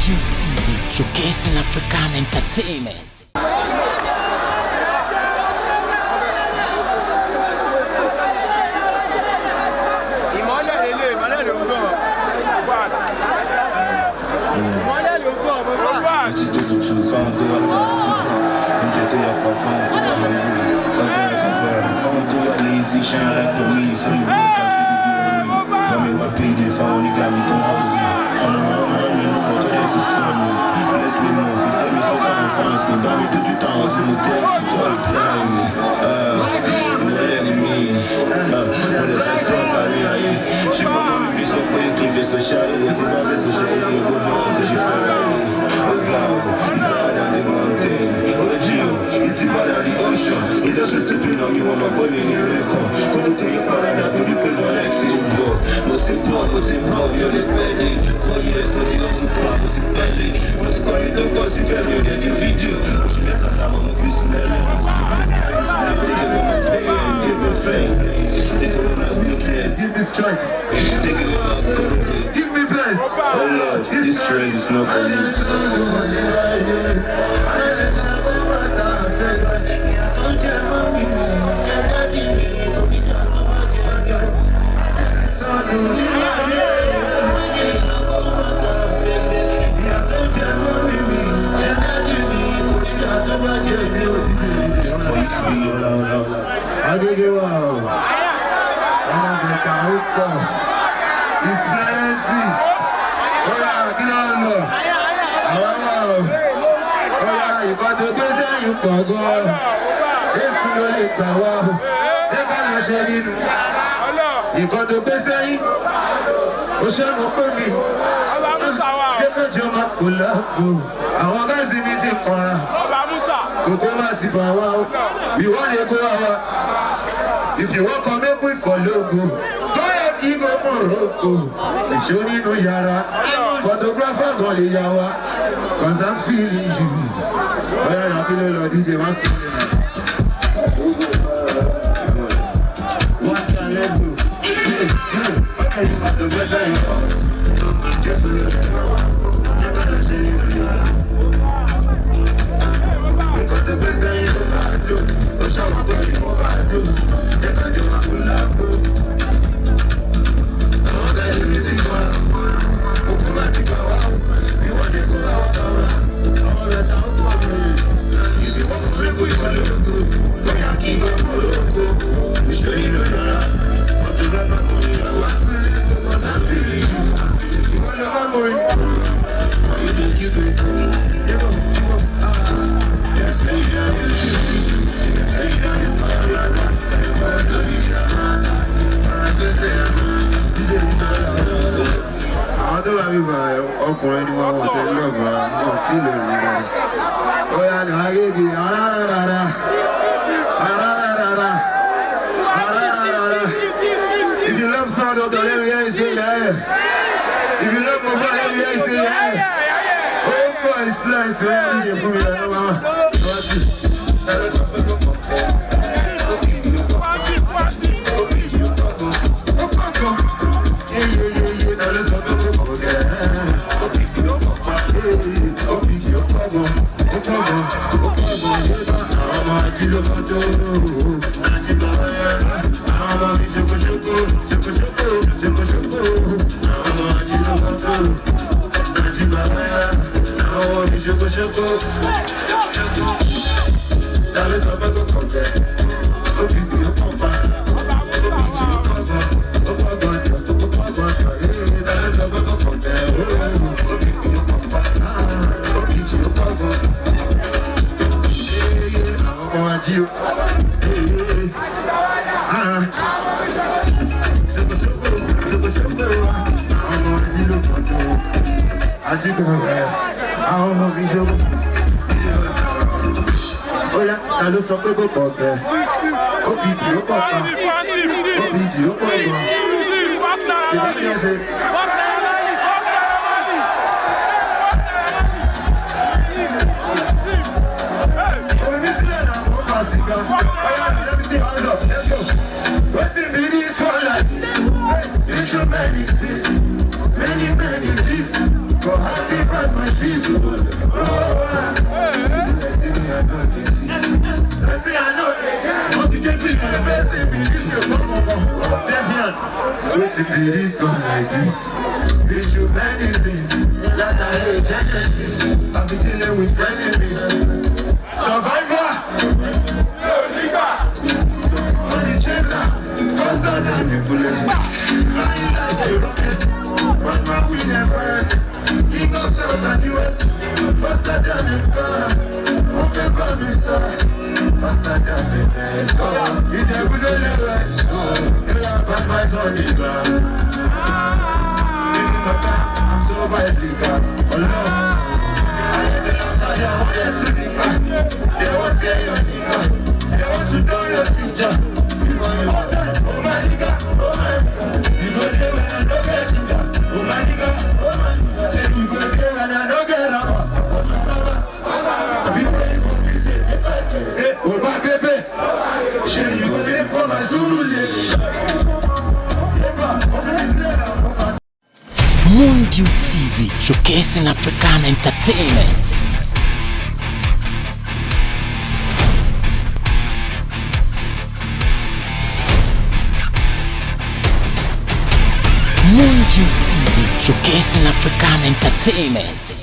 GTV, showcasing African entertainment. Shine like for me, so you can see the glory. Got me what paid if I only got me 2,000. Son of a man, you know what it is to son me. Bless me more, if you feel me so come fast me. Got me do you down to my text, you don't reply me. You know letting me. When if I talk, I realize. She gon' wanna be so quick, if it's so shy, if it's not so shy, you go down, but she fell away. Oh God, it's hard than the mountain. Oh Gio, it's deeper than the ocean. It just stepping on me when my body in the record. Quando tenho parada, tudo pelo Aleximbo. Você pode, eu lhe pedi. For years, continuo suportar, você pede. Nos corredores, você pede, eu dei vídeo. Hoje me tratava, não fiz nele. Take away my pain, give me faith. Take away my weakness, give me strength. Take away my courage, give me bless. Oh Lord, this stress is not for me. I did it well. I'm going to hook up. It's plenty. Oh yeah, get on there. Oh yeah, you got to get there, you can go. It's really power. Take on your shade. You got to get there. Ocean open me. Take a jump up, pull up. I want to see me take for go to power. You want to go out. If you want to make we follow, go ahead, you go Morocco. The show me no yara. Photographer go the yawa. Cause I'm feeling you. Oh yeah, I'm feeling like DJ Masu. What's that? Let's go. Okay, you got the best I know. Just a little. The best I know, do. Oh, so I'm going to go back, do. They can do a full lap, do. Oh, guys, the music go out. Oh, come on, see, go out. You want to go out, oh, let's out for me. If you want to make we follow, go. Go, yeah, keep go. We show you know you're photographer, go, you're because I'm feeling you. You want to memory? Why you don't keep it? You go. Àwọn tó bá mi gbà ọkùnrin ni wọ́n ṣe lọ́gbọ̀n àwọn tí lè rí rẹ̀. Ó yà ní agége arárárá. If you love sound of the let me hear you say yeah. If you love my boy, let me hear you say yeah. Oh boy, it's blind, so I'm DJ for me, I know mama. Oya, ta ló sọ pé kò pọ̀ tẹ̀? OPG ó pọ̀ kan. OPG ó pọ̀ gan. Ìbá kí ẹ ṣe. Onísílẹ̀ náà kò fà sí gan. Oya, let me see how it up. Let's go. Wetin be this one like this? Instrument exist. Many men exist. For hearty vibration. Wait to be this one like this. Been through many things. That I hate Genesis. I've been dealing with enemies. Survivor. Money chaser. Faster than the bullet. Flying like a rocket. But my win never. King of South and US. Faster than the car. Open by me side. Faster than the best. It's a good old life. But my God is ground. I'm so biblical. Oh no. I ain't the love that they want to see. They want to see your nigga. They want to know your future. Before you want to, oh my nigga, oh my nigga. You go there when I don't get ginger. Oh my nigga, oh my nigga. You go there when I don't get rubber. Be praying for me, say, hey, oh my baby. You go there for my Zulu lady. Mundial TV, showcasing African entertainment. Mundial TV, showcasing African entertainment.